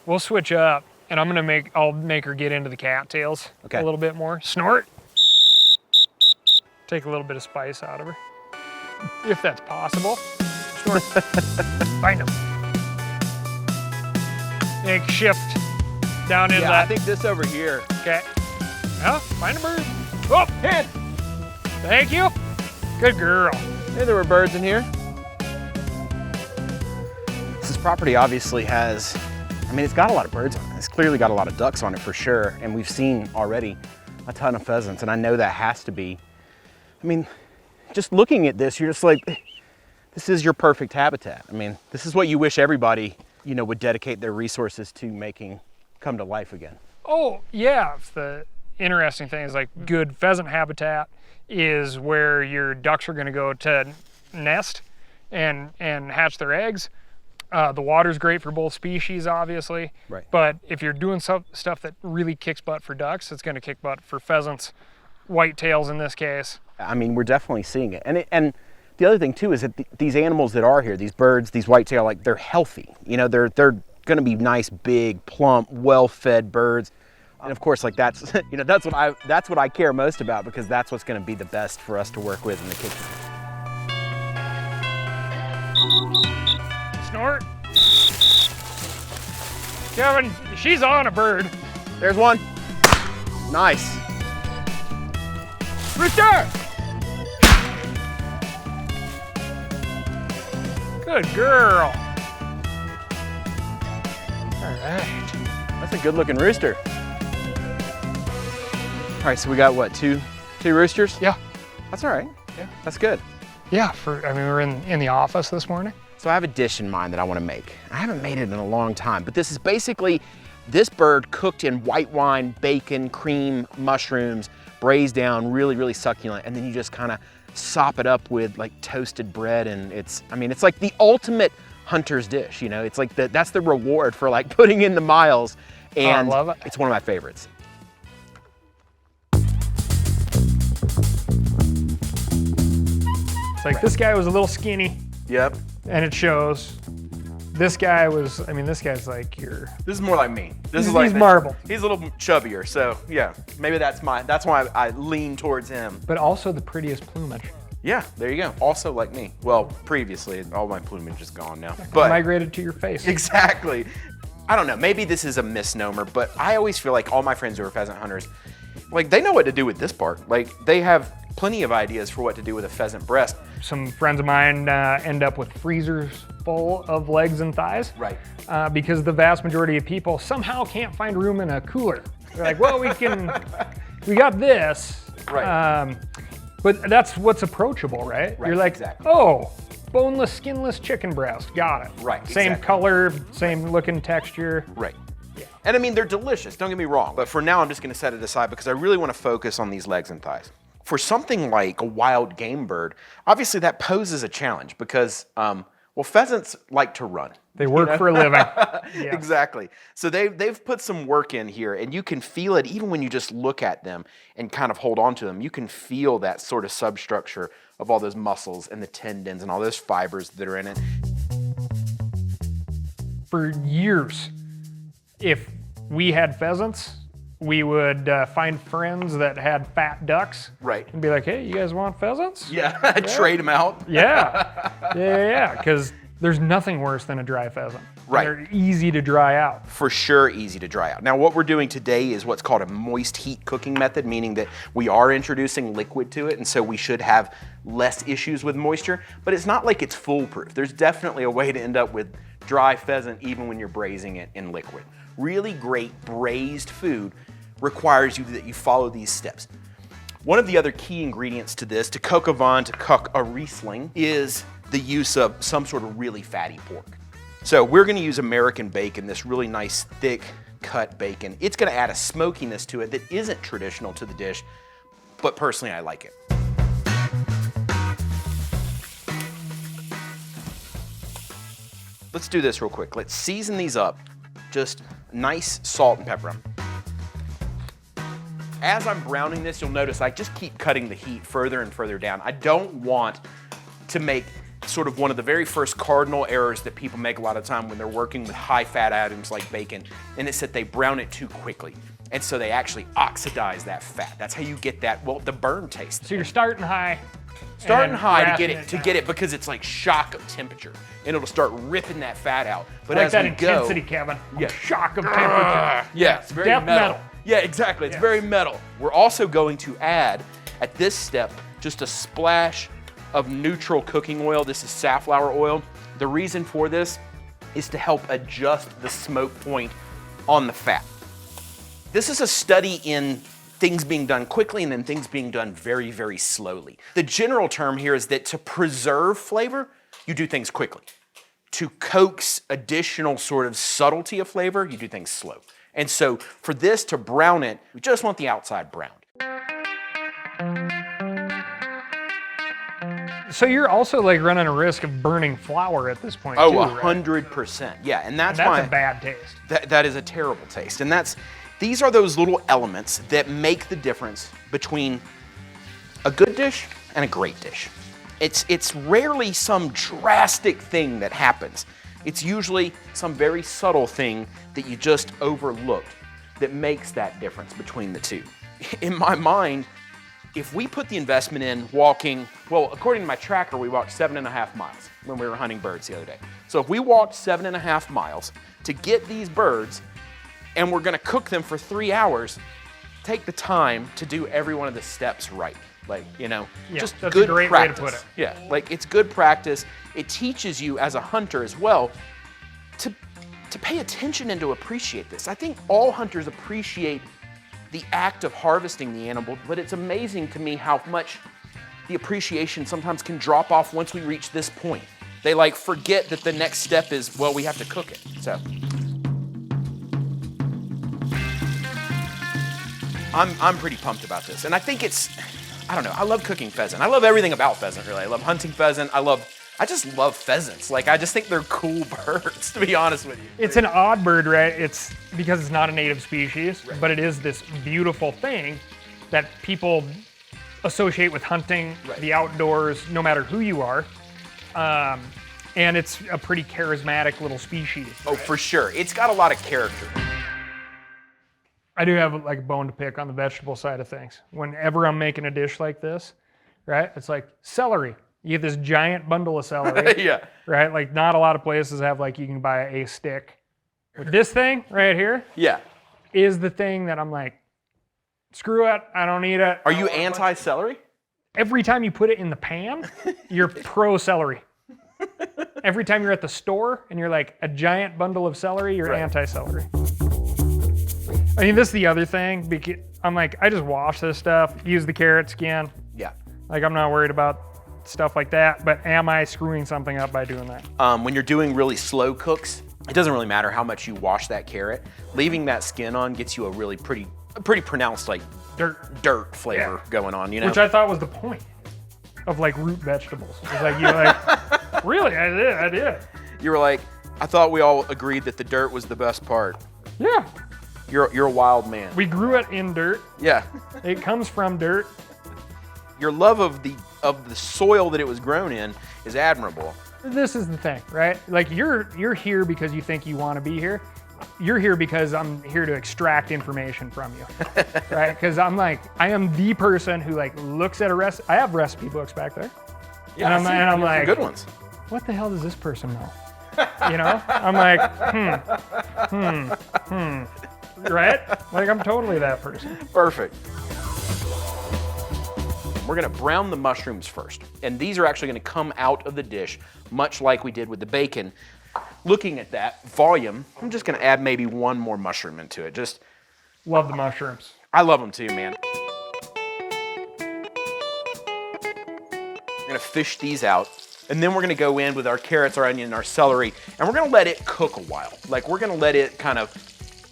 we'll switch up, and I'll make her get into the cattails Okay. a little bit more. Snort. Take a little bit of spice out of her, if that's possible. Snort. Find them. Make shift down into that. I think this over here. Okay. Yeah, find a bird. Oh, Hit! thank you. Good girl. Hey, there were birds in here. This property obviously has, I mean, it's got a lot of birds on it. It's clearly got a lot of ducks on it for sure. And we've seen already a ton of pheasants. And I know that has to be, I mean, just looking at this, you're just like, this is your perfect habitat. I mean, this is what you wish everybody, you know, would dedicate their resources to making come to life again. Oh, yeah. The interesting thing is like good pheasant habitat is where your ducks are going to go to nest and hatch their eggs. The water's great for both species, obviously. Right. But if you're doing stuff that really kicks butt for ducks, it's going to kick butt for pheasants, whitetails in this case. I mean, we're definitely seeing it. And the other thing too is that these animals that are here, these birds, these whitetail, like they're healthy. You know, they're going to be nice, big, plump, well-fed birds. And of course, like that's, you know, that's what I care most about, because that's what's going to be the best for us to work with in the kitchen. Snort. Kevin, she's on a bird. There's one. Nice. Rooster! Good girl. All right. That's a good looking rooster. All right, so we got what, two roosters? Yeah. That's all right. Yeah. That's good. Yeah, we were in the office this morning. So I have a dish in mind that I want to make. I haven't made it in a long time, but this is basically this bird cooked in white wine, bacon, cream, mushrooms, braised down, really, really succulent. And then you just kind of sop it up with like toasted bread. And it's like the ultimate hunter's dish, you know? It's like that's the reward for like putting in the miles. And I love it. It's one of my favorites. It's like this guy was a little skinny, Yep. and it shows. This guy was, this guy's like your... This is more like me. This He's is like marble. He's a little chubbier, so yeah. Maybe that's why I lean towards him. But also the prettiest plumage. Yeah, there you go. Also like me. Well, previously, all my plumage is gone now. But Migrated to your face. exactly. I don't know, maybe this is a misnomer, but I always feel like all my friends who are pheasant hunters, like they know what to do with this part. Like they have plenty of ideas for what to do with a pheasant breast. Some friends of mine end up with freezers full of legs and thighs. Right. Because the vast majority of people somehow can't find room in a cooler. They're like, well, we got this. Right. But that's what's approachable, right? Right, You're like, exactly. oh, boneless, skinless chicken breast. Got it. Right, Same exactly. color, same looking texture. Right. And I mean, they're delicious, don't get me wrong. But for now, I'm just gonna set it aside because I really wanna focus on these legs and thighs. For something like a wild game bird, obviously that poses a challenge because, well, pheasants like to run. They work for a living. Yeah. Exactly. So they've put some work in here, and you can feel it even when you just look at them and kind of hold on to them. You can feel that sort of substructure of all those muscles and the tendons and all those fibers that are in it. For years, if we had pheasants, we would find friends that had fat ducks. Right. And be like, hey, you guys want pheasants? Yeah, trade them out. Yeah, because there's nothing worse than a dry pheasant. Right. They're easy to dry out. For sure, easy to dry out. Now, what we're doing today is what's called a moist heat cooking method, meaning that we are introducing liquid to it, and so we should have less issues with moisture, but it's not like it's foolproof. There's definitely a way to end up with dry pheasant even when you're braising it in liquid. Really great braised food requires that you follow these steps. One of the other key ingredients to this, to cook a van, to cook a Riesling, is the use of some sort of really fatty pork. So we're gonna use American bacon, this really nice thick cut bacon. It's gonna add a smokiness to it that isn't traditional to the dish, but personally I like it. Let's do this real quick. Let's season these up. Just nice salt and pepper them. As I'm browning this, you'll notice I just keep cutting the heat further and further down. I don't want to make sort of one of the very first cardinal errors that people make a lot of time when they're working with high fat items like bacon, and it's that they brown it too quickly. And so they actually oxidize that fat. That's how you get that, well, the burn taste. So you're starting high. Starting high to rationing get it because it's like shock of temperature, and it'll start ripping that fat out. But like as that we intensity, go, Kevin. Yeah. Shock of temperature. yeah, it's very Death metal. Yeah, exactly. It's Yes. very metal. We're also going to add at this step just a splash of neutral cooking oil. This is safflower oil. The reason for this is to help adjust the smoke point on the fat. This is a study in things being done quickly and then things being done very, very slowly. The general term here is that to preserve flavor, you do things quickly. To coax additional sort of subtlety of flavor, you do things slow. And so for this to brown it, we just want the outside browned. So you're also like running a risk of burning flour at this point Oh, too, right? 100%. Yeah, and that's And why that's a bad taste. that is a terrible taste. And these are those little elements that make the difference between a good dish and a great dish. It's rarely some drastic thing that happens. It's usually some very subtle thing that you just overlooked that makes that difference between the two. In my mind, if we put the investment in walking, well, according to my tracker, we walked 7.5 miles when we were hunting birds the other day. So if we walked 7.5 miles to get these birds, and we're gonna cook them for 3 hours, take the time to do every one of the steps right. Like, you know, Yeah, just that's good a great practice. way to put it. Yeah, like it's good practice. It teaches you as a hunter as well to pay attention and to appreciate this. I think all hunters appreciate the act of harvesting the animal, but it's amazing to me how much the appreciation sometimes can drop off once we reach this point. They like forget that the next step is, well, we have to cook it. So I'm pretty pumped about this. And I think I don't know, I love cooking pheasant. I love everything about pheasant, really. I love hunting pheasant. I just love pheasants. Like, I just think they're cool birds, to be honest with you. It's an odd bird, right? It's because it's not a native species, Right. but it is this beautiful thing that people associate with hunting, Right. the outdoors, no matter who you are. And it's a pretty charismatic little species. Oh, for sure. It's got a lot of character. I do have like a bone to pick on the vegetable side of things. Whenever I'm making a dish like this, right? It's like celery. You get this giant bundle of celery, Yeah. right? Like not a lot of places have like you can buy a stick. But this thing right here Yeah. is the thing that I'm like, screw it, I don't need it. Are you anti-celery? Every time you put it in the pan, you're pro celery. Every time you're at the store and you're like a giant bundle of celery, you're Right. anti-celery. I mean, this is the other thing. Because I'm like, I just wash this stuff, use the carrot skin. Yeah. Like, I'm not worried about stuff like that. But am I screwing something up by doing that? When you're doing really slow cooks, it doesn't really matter how much you wash that carrot. Leaving that skin on gets you a really pretty pronounced like dirt flavor going on, you know? Which I thought was the point of like root vegetables. It's like, you're like, really? I did. You were like, I thought we all agreed that the dirt was the best part. Yeah. You're a wild man. We grew it in dirt. Yeah. It comes from dirt. Your love of the soil that it was grown in is admirable. This is the thing, right? Like you're here because you think you want to be here. You're here because I'm here to extract information from you, right? Because I'm like, I am the person who like looks at a recipe. I have recipe books back there. Yeah, And I'm some like, good ones. what the hell does this person know? You know? I'm like, right? Like I'm totally that person. Perfect. We're gonna brown the mushrooms first. And these are actually gonna come out of the dish, much like we did with the bacon. Looking at that volume, I'm just gonna add maybe one more mushroom into it. Just, Love the mushrooms. I love them too, man. We're gonna fish these out. And then we're gonna go in with our carrots, our onion, our celery, and we're gonna let it cook a while. Like we're gonna let it kind of,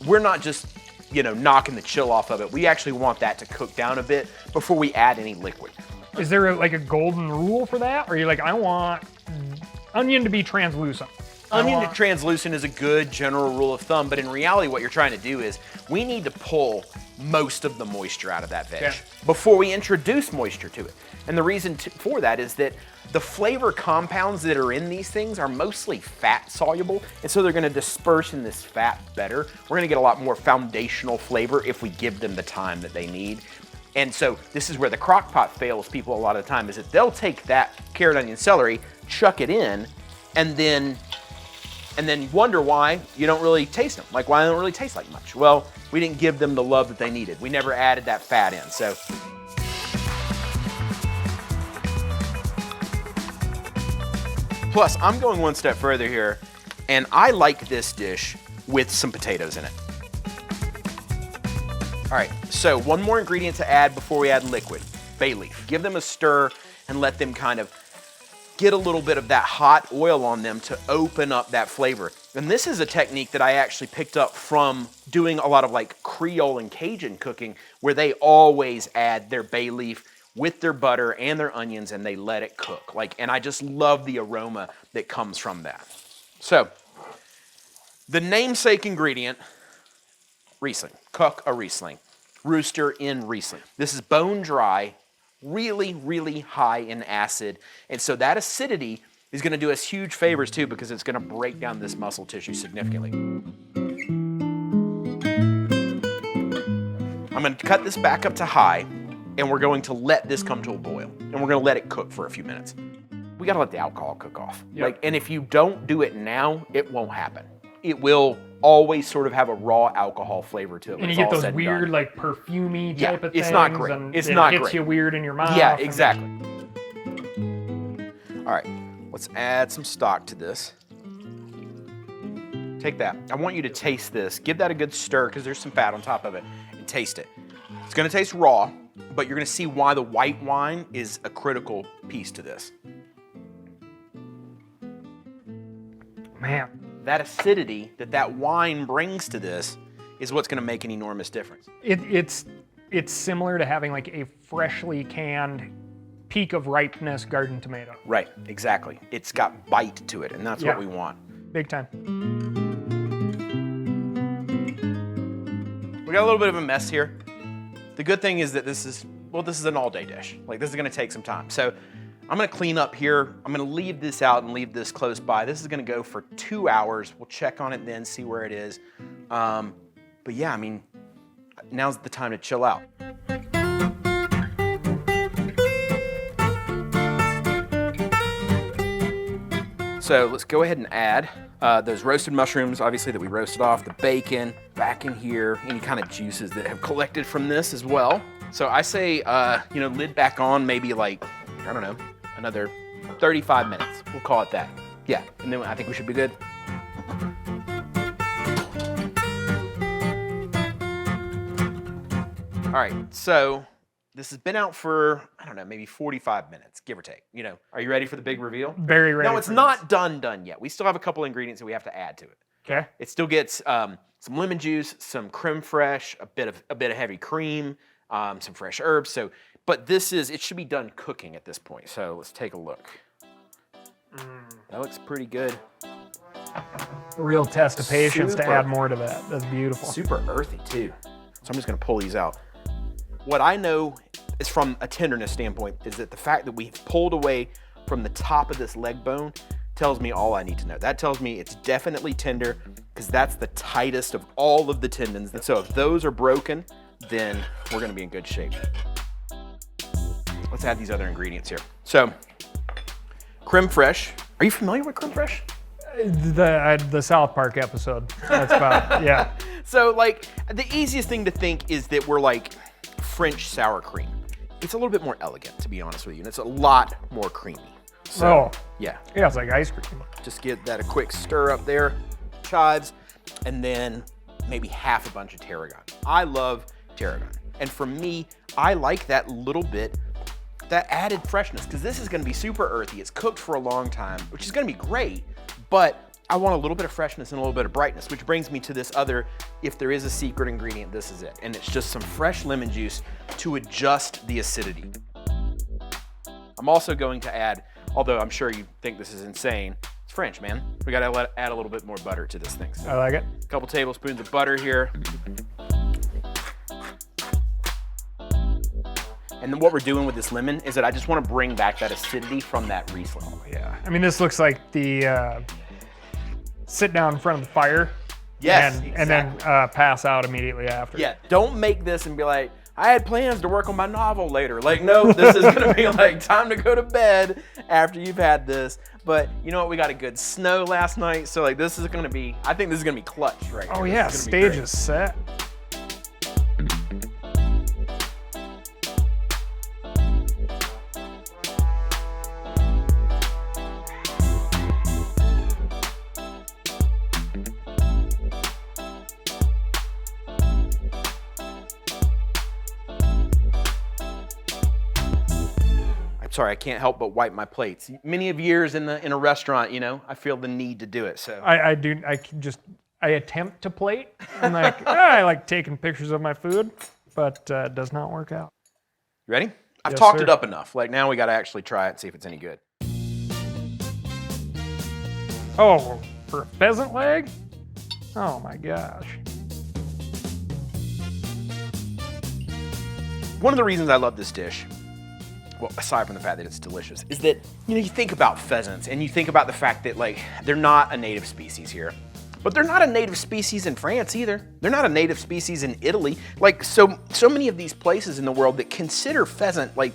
we're not just, you know, knocking the chill off of it. We actually want that to cook down a bit before we add any liquid. Is there like a golden rule for that? Or are you like, I want onion to be translucent? Onion to translucent is a good general rule of thumb, but in reality what you're trying to do is we need to pull most of the moisture out of that veg Okay. before we introduce moisture to it. And the reason for that is that the flavor compounds that are in these things are mostly fat soluble, and so they're gonna disperse in this fat better. We're gonna get a lot more foundational flavor if we give them the time that they need. And so this is where the crock pot fails people a lot of the time, is that they'll take that carrot, onion, celery, chuck it in, and then wonder why you don't really taste them. Like, why they don't really taste like much? Well, we didn't give them the love that they needed. We never added that fat in, so. Plus, I'm going one step further here, and I like this dish with some potatoes in it. All right, so one more ingredient to add before we add liquid, bay leaf. Give them a stir and let them kind of get a little bit of that hot oil on them to open up that flavor. And this is a technique that I actually picked up from doing a lot of like Creole and Cajun cooking, where they always add their bay leaf with their butter and their onions, and they let it cook. And I just love the aroma that comes from that. So, the namesake ingredient, Riesling. Cook a Riesling. Rooster in Riesling. This is bone dry, really, really high in acid. And so that acidity is gonna do us huge favors too, because it's gonna break down this muscle tissue significantly. I'm gonna cut this back up to high, and we're going to let this come to a boil. And we're gonna let it cook for a few minutes. We gotta let the alcohol cook off. Yep. And if you don't do it now, it won't happen. It will always sort of have a raw alcohol flavor to it. And you get those weird, like, perfumey type of things. It's not great. And It's it not hits great. you weird in your mouth. Yeah, exactly. All right, let's add some stock to this. Take that. I want you to taste this. Give that a good stir, because there's some fat on top of it, and taste it. It's gonna taste raw, but you're gonna see why the white wine is a critical piece to this. Man. That acidity that wine brings to this is what's gonna make an enormous difference. It's similar to having like a freshly canned peak of ripeness garden tomato. Right, exactly. It's got bite to it, and that's what we want. Big time. We got a little bit of a mess here. The good thing is that this is an all-day dish. Like, this is gonna take some time. So I'm gonna clean up here. I'm gonna leave this out and leave this close by. This is gonna go for 2 hours. We'll check on it then, see where it is. But yeah, I mean, now's the time to chill out. So let's go ahead and add those roasted mushrooms, obviously, that we roasted off, the bacon, back in here, any kind of juices that have collected from this as well. So I say, lid back on, maybe like, I don't know, another 35 minutes. We'll call it that. Yeah, and then I think we should be good. All right, so this has been out for, I don't know, maybe 45 minutes, give or take. Are you ready for the big reveal? Very ready. No, it's not done yet. We still have a couple ingredients that we have to add to it. Okay. It still gets some lemon juice, some creme fraiche, a bit of heavy cream, some fresh herbs. But it should be done cooking at this point. So let's take a look. That looks pretty good. A real test of patience to add more to that. That's beautiful. Super earthy too. So I'm just gonna pull these out. What I know is, from a tenderness standpoint, is that the fact that we've pulled away from the top of this leg bone tells me all I need to know. That tells me it's definitely tender, because that's the tightest of all of the tendons. And so if those are broken, then we're gonna be in good shape. Let's add these other ingredients here. So, creme fraiche. Are you familiar with creme fraiche? The South Park episode. That's about, yeah. So, like, the easiest thing to think is that we're like French sour cream. It's a little bit more elegant, to be honest with you, and it's a lot more creamy. So, yeah. Yeah, it's like ice cream. Just get that a quick stir up there, chives, and then maybe half a bunch of tarragon. I love tarragon. And for me, I like that little bit, that added freshness, because this is gonna be super earthy. It's cooked for a long time, which is gonna be great, but I want a little bit of freshness and a little bit of brightness, which brings me to this other, if there is a secret ingredient, this is it. And it's just some fresh lemon juice to adjust the acidity. I'm also going to add, although I'm sure you think this is insane, it's French, man. We gotta add a little bit more butter to this thing. So I like it. a couple tablespoons of butter here. And then what we're doing with this lemon is that I just want to bring back that acidity from that Riesling. Yeah, I mean, this looks like the sit down in front of the fire. Yes, and then pass out immediately after. Yeah, don't make this and be like, I had plans to work on my novel later. Like, no, this is gonna be like time to go to bed after you've had this. But you know what? We got a good snow last night, so like this is gonna be, I think this is gonna be clutch right Oh here. yeah, This is gonna be stage great. is set. Sorry, I can't help but wipe my plates. Many of years in a restaurant, you know, I feel the need to do it. So I attempt to plate. I'm like, I like taking pictures of my food, but it does not work out. you ready? I've Yes, talked sir. it up enough. Like now we got to actually try it and see if it's any good. Oh, for a pheasant leg? Oh my gosh. One of the reasons I love this dish, well, aside from the fact that it's delicious, is that, you know, you think about pheasants and you think about the fact that like they're not a native species here, but they're not a native species in France either. They're not a native species in Italy. Like so many of these places in the world that consider pheasant like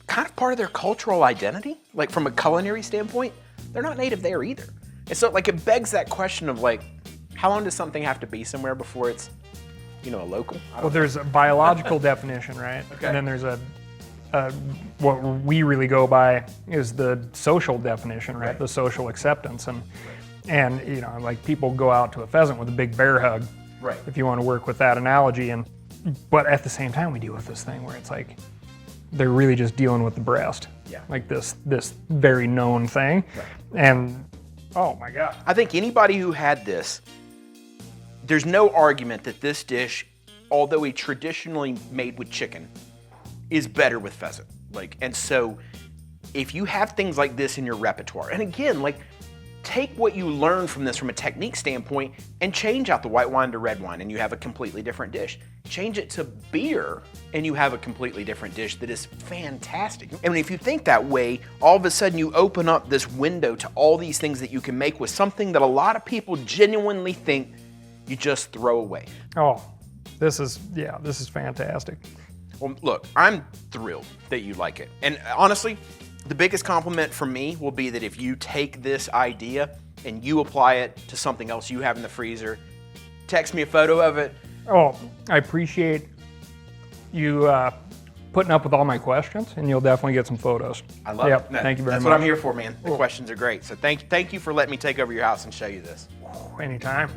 kind of part of their cultural identity, like from a culinary standpoint, they're not native there either. And so like it begs that question of like, how long does something have to be somewhere before it's, you know, a local? Well, there's a biological definition, right? Okay. And then there's what we really go by is the social definition, right? The social acceptance. And you know, like people go out to a pheasant with a big bear hug. Right. If you want to work with that analogy. But at the same time, we deal with this thing where it's like, they're really just dealing with the breast. Yeah. Like this very known thing. Right. And oh my God. I think anybody who had this, there's no argument that this dish, although we traditionally made with chicken, is better with pheasant. Like, and so if you have things like this in your repertoire, and again, like take what you learn from this from a technique standpoint and change out the white wine to red wine and you have a completely different dish. Change it to beer and you have a completely different dish that is fantastic. And if you think that way, all of a sudden you open up this window to all these things that you can make with something that a lot of people genuinely think you just throw away. Oh, this is fantastic. Well, look, I'm thrilled that you like it. And honestly, the biggest compliment from me will be that if you take this idea and you apply it to something else you have in the freezer, text me a photo of it. Oh, I appreciate you putting up with all my questions, and you'll definitely get some photos. I love Yep, it. thank you very That's much. what I'm here for, man. The questions are great. So thank you for letting me take over your house and show you this. Anytime.